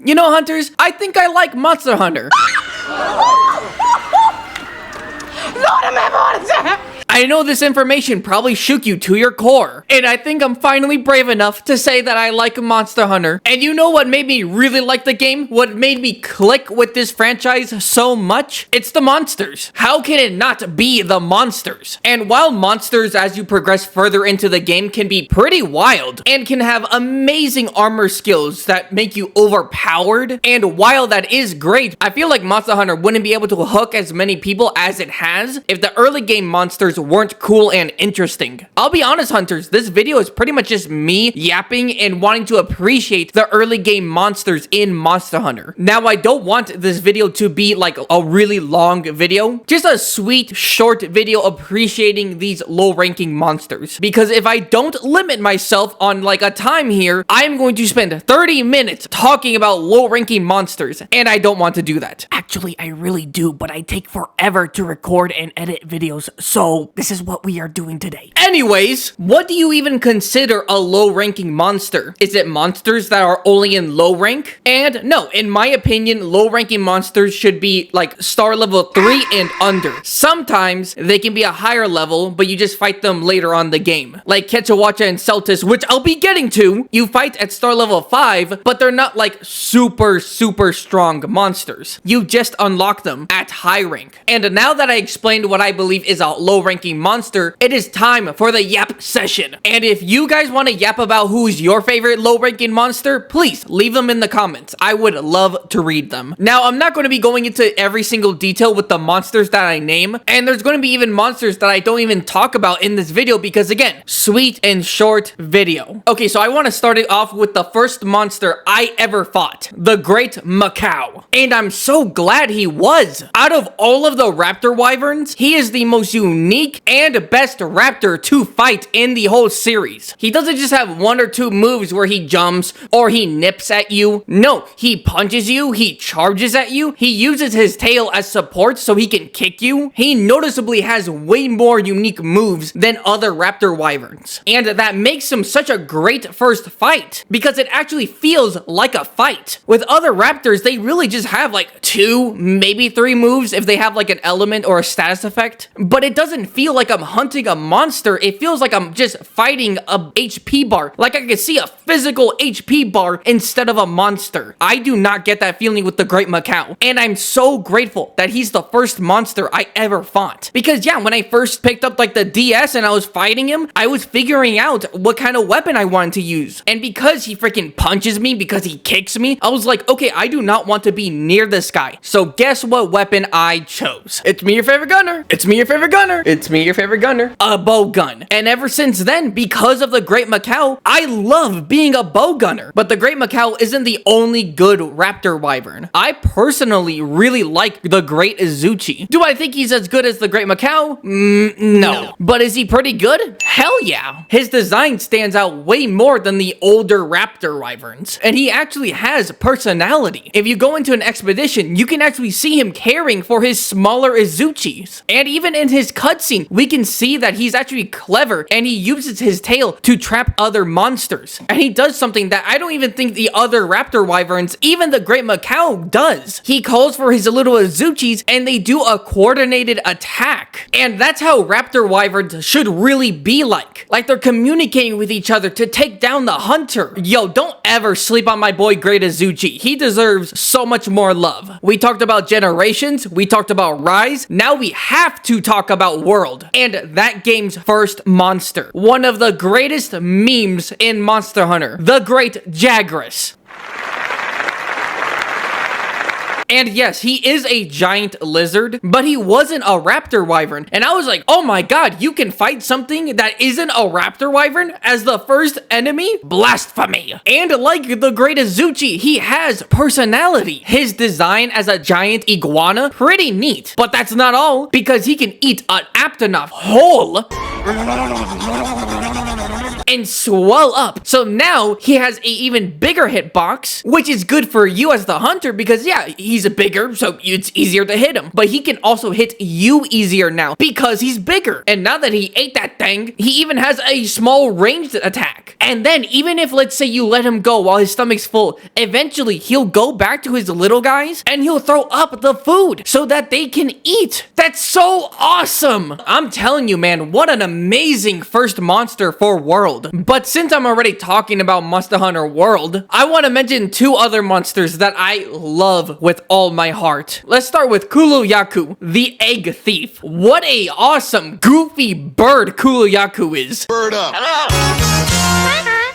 You know, hunters, I think I like Monster Hunter. I know this information probably shook you to your core, and I think I'm finally brave enough to say that I like Monster Hunter. And you know what made me really like the game? What made me click with this franchise so much? It's the monsters. How can it not be the monsters? And while monsters, as you progress further into the game, can be pretty wild and can have amazing armor skills that make you overpowered, and while that is great, I feel like Monster Hunter wouldn't be able to hook as many people as it has if the early game monsters weren't cool and interesting. I'll be honest, hunters, this video is pretty much just me yapping and wanting to appreciate the early game monsters in Monster Hunter. Now, I don't want this video to be like a really long video, just a sweet, short video appreciating these low-ranking monsters. Because if I don't limit myself on like a time here, I'm going to spend 30 minutes talking about low-ranking monsters, and I don't want to do that. Actually, I really do, but I take forever to record and edit videos, so this is what we are doing today. Anyways, what do you even consider a low-ranking monster? Is it monsters that are only in low rank? And no, in my opinion, low-ranking monsters should be like star level 3 and under. Sometimes they can be a higher level, but you just fight them later on the game. Like Quetzalcoatl and Celtis, which I'll be getting to. You fight at star level 5, but they're not like super strong monsters. You just unlock them at high rank. And now that I explained what I believe is a low-ranking monster, it is time for the yap session. And if you guys want to yap about who's your favorite low-ranking monster, please leave them in the comments. I would love to read them. Now, I'm not going to be going into every single detail with the monsters that I name, and there's going to be even monsters that I don't even talk about in this video because, again, sweet and short video. Okay, so I want to start it off with the first monster I ever fought, the Great Macaw. And I'm so glad he was. Out of all of the raptor wyverns, he is the most unique and best raptor to fight in the whole series. He doesn't just have one or two moves where he jumps or he nips at you. No, he punches you, he charges at you, he uses his tail as support so he can kick you. He noticeably has way more unique moves than other raptor wyverns. And that makes him such a great first fight because it actually feels like a fight. With other raptors, they really just have like 2, maybe 3 moves if they have like an element or a status effect. But it doesn't feel like I'm hunting a monster. It feels like I'm just fighting a HP bar. Like I can see a physical HP bar instead of a monster. I do not get that feeling with the Great Macaw. And I'm so grateful that he's the first monster I ever fought. Because yeah, when I first picked up like the DS and I was fighting him, I was figuring out what kind of weapon I wanted to use. And because he freaking punches me, because he kicks me, I was like, okay, I do not want to be near this guy. So guess what weapon I chose? It's me, your favorite gunner. It's me, your favorite gunner. It's me, your favorite gunner. A bow gun. And ever since then, because of the Great Macaw, I love being a bow gunner. But the Great Macaw isn't the only good raptor wyvern. I personally really like the Great Izuchi. Do I think he's as good as the Great Macaw? No. But is he pretty good? Hell yeah. His design stands out way more than the older raptor wyverns. And he actually has personality. If you go into an expedition, you can actually see him caring for his smaller Izuchis. And even in his cutscene, we can see that he's actually clever and he uses his tail to trap other monsters. And he does something that I don't even think the other raptor wyverns, even the Great Macaw, does. He calls for his little Izuchis and they do a coordinated attack. And that's how raptor wyverns should really be like. Like they're communicating with each other to take down the hunter. Yo, don't ever sleep on my boy Great Izuchi. He deserves so much more love. We talked about Generations, we talked about Rise, now we have to talk about World. And that game's first monster. One of the greatest memes in Monster Hunter. The Great Jagras. And yes, he is a giant lizard, but he wasn't a raptor wyvern. And I was like, oh my god, you can fight something that isn't a raptor wyvern as the first enemy? Blasphemy. And like the Great Izuchi, he has personality. His design as a giant iguana, pretty neat. But that's not all, because he can eat an Aptonoff whole. and swell up. So now he has a even bigger hitbox, which is good for you as the hunter because yeah, he's bigger, so it's easier to hit him. But he can also hit you easier now because he's bigger. And now that he ate that thing, he even has a small ranged attack. And then even if, let's say, you let him go while his stomach's full, eventually he'll go back to his little guys and he'll throw up the food so that they can eat. That's so awesome. I'm telling you, man, what an amazing first monster for World. But since I'm already talking about Monster Hunter World, I want to mention two other monsters that I love with all my heart. Let's start with Kulu-Ya-Ku, the egg thief. What a awesome, goofy bird Kulu-Ya-Ku is. Bird up.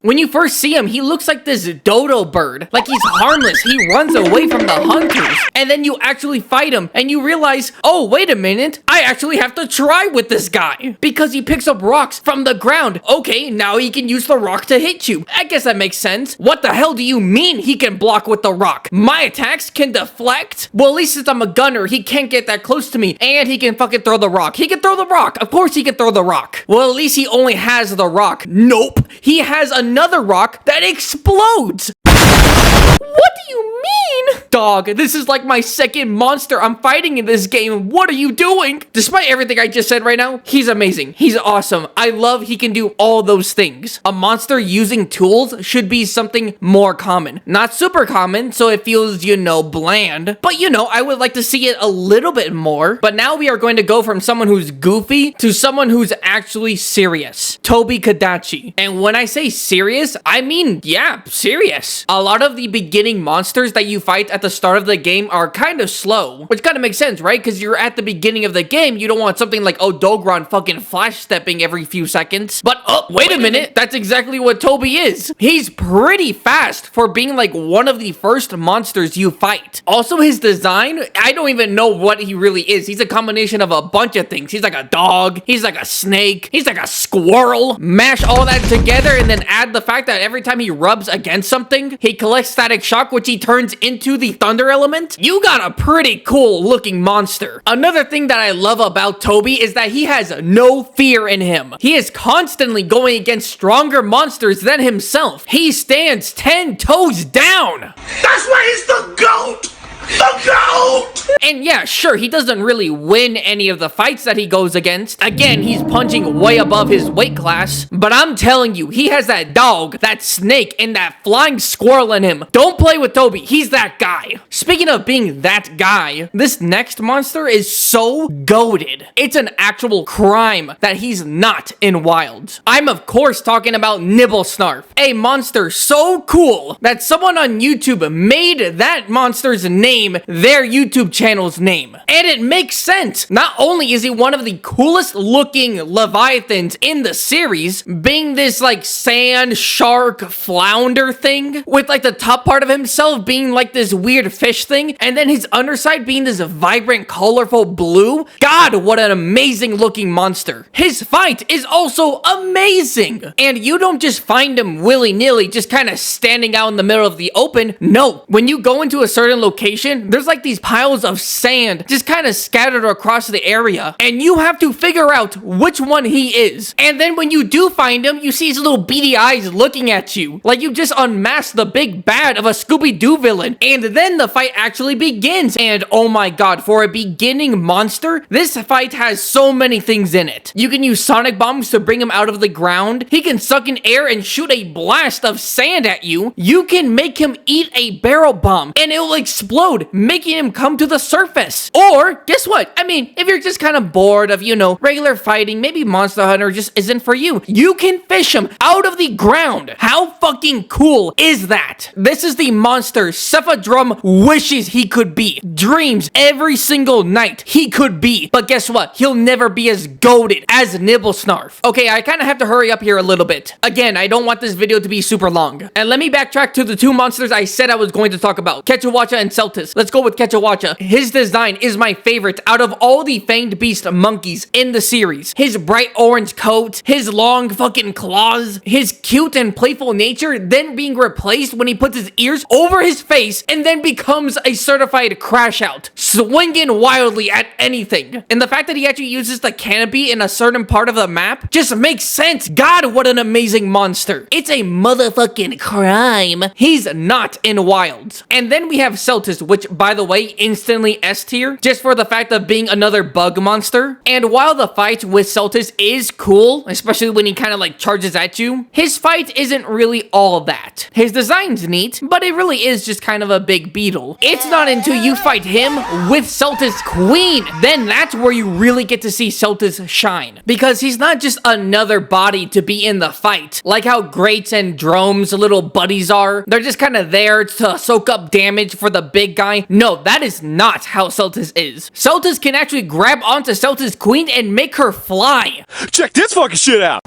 When you first see him, he looks like this dodo bird. Like he's harmless. He runs away from the hunters. And then you actually fight him and you realize, oh, wait a minute. I actually have to try with this guy because he picks up rocks from the ground. Okay, now he can use the rock to hit you. I guess that makes sense. What the hell do you mean he can block with the rock? My attacks can deflect? Well, at least since I'm a gunner, he can't get that close to me and he can fucking throw the rock. He can throw the rock. Of course he can throw the rock. Well, at least he only has the rock. Nope. He has another rock that explodes. What do you mean? Dog, this is like my second monster I'm fighting in this game. What are you doing? Despite everything I just said right now, he's amazing. He's awesome. I love he can do all those things. A monster using tools should be something more common. Not super common, so it feels, you know, bland. But, you know, I would like to see it a little bit more. But now we are going to go from someone who's goofy to someone who's actually serious. Tobi-Kadachi. And when I say serious, I mean, yeah, serious. A lot of the beginning monsters that you fight at the start of the game are kind of slow, which kind of makes sense, right? Because you're at the beginning of the game, you don't want something like Odogron fucking flash stepping every few seconds. But oh, wait a minute, that's exactly what Tobi is. He's pretty fast for being like one of the first monsters you fight. Also, his design, I don't even know what he really is. He's a combination of a bunch of things. He's like a dog, he's like a snake, he's like a squirrel. Mash all that together and then add the fact that every time he rubs against something, he collects static shock, which he turns into the thunder element. You got a pretty cool looking monster. Another thing that I love about Tobi is that he has no fear in him. He is constantly going against stronger monsters than himself. He stands 10 toes down. That's why he's the GOAT! The GOAT! And yeah, sure, he doesn't really win any of the fights that he goes against. Again, he's punching way above his weight class. But I'm telling you, he has that dog, that snake, and that flying squirrel in him. Don't play with Tobi. He's that guy. Speaking of being that guy, this next monster is so goated. It's an actual crime that he's not in Wilds. I'm of course talking about Nibblesnarf, a monster so cool that someone on YouTube made that monster's name their YouTube channel's name. And it makes sense. Not only is he one of the coolest looking Leviathans in the series, being this like sand shark flounder thing, with like the top part of himself being like this weird fish thing, and then his underside being this vibrant, colorful blue. God, what an amazing looking monster. His fight is also amazing. And you don't just find him willy-nilly, just kind of standing out in the middle of the open. No, when you go into a certain location, there's like these piles of sand just kind of scattered across the area, and you have to figure out which one he is. And then when you do find him, you see his little beady eyes looking at you, like you just unmasked the big bad of a Scooby-Doo villain. And then the fight actually begins. And oh my god, for a beginning monster, this fight has so many things in it. You can use sonic bombs to bring him out of the ground. He can suck in air and shoot a blast of sand at you. You can make him eat a barrel bomb and it will explode, making him come to the surface. Or guess what? I mean, if you're just kind of bored of, you know, regular fighting, maybe Monster Hunter just isn't for you, you can fish him out of the ground. How fucking cool is that? This is the monster Cephadrum wishes he could be. Dreams every single night he could be. But guess what? He'll never be as goated as Nibblesnarf. Okay, I kind of have to hurry up here a little bit. Again, I don't want this video to be super long. And let me backtrack to the two monsters I said I was going to talk about. Kechawacha and Celtis. Let's go with Kechawacha. his design is my favorite out of all the fanged beast monkeys in the series. His bright orange coat, his long fucking claws, his cute and playful nature, then being replaced when he puts his ears over his face and then becomes a certified crash out, swinging wildly at anything. And the fact that he actually uses the canopy in a certain part of the map just makes sense. God, what an amazing monster. It's a motherfucking crime he's not in Wilds. And then we have Celtis, which, by the way, instantly S tier, just for the fact of being another bug monster. And while the fight with Celtis is cool, especially when he kind of like charges at you, his fight isn't really all that. His design's neat, but it really is just kind of a big beetle. It's not until you fight him with Celtis Queen, then that's where you really get to see Celtis shine. Because he's not just another body to be in the fight, like how Greats and Drome's little buddies are. They're just kind of there to soak up damage for the big guy. No, that is not how Celtis is. Celtis can actually grab onto Celtis Queen and make her fly. Check this fucking shit out.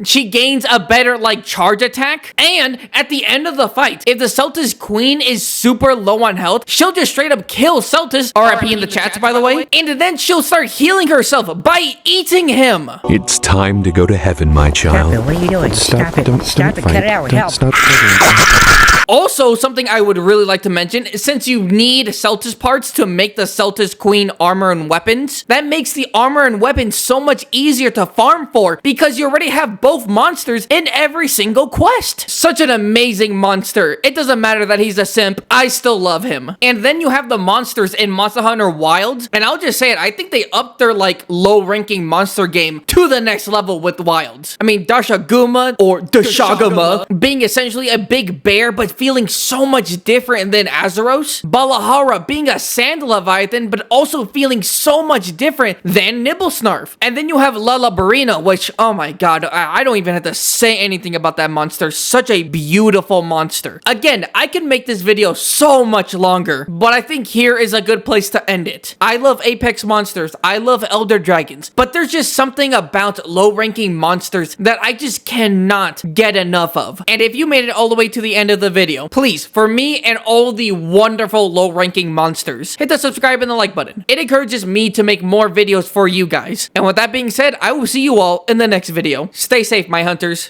She gains a better, like, charge attack. And at the end of the fight, if the Celtis Queen is super low on health, she'll just straight up kill Celtis, RIP in the chats, by the way, and then she'll start healing herself by eating him. It's time to go to heaven, my child. Stop it, what are you doing? Stop it, stop it, cut it out, help. Stop. Also, something I would really like to mention, since you need Celtis parts to make the Celtis Queen armor and weapons, that makes the armor and weapons so much easier to farm for, because you already have both monsters in every single quest. Such an amazing monster. It doesn't matter that he's a simp, I still love him. And then you have the monsters in Monster Hunter Wilds, and I'll just say it, I think they upped their like low-ranking monster game to the next level with Wilds. I mean, Dashaguma, or Dashaguma, being essentially a big bear, but feeling so much different than Azeros. Balahara being a sand leviathan, but also feeling so much different than Nibblesnarf. And then you have Lalabarina, which, oh my god, I don't even have to say anything about that monster. Such a beautiful monster. Again, I can make this video so much longer, but I think here is a good place to end it. I love Apex monsters. I love Elder Dragons, but there's just something about low-ranking monsters that I just cannot get enough of. And if you made it all the way to the end of the video, please, for me and all the wonderful low-ranking monsters, hit the subscribe and the like button. It encourages me to make more videos for you guys. And with that being said, I will see you all in the next video. Stay safe, my hunters.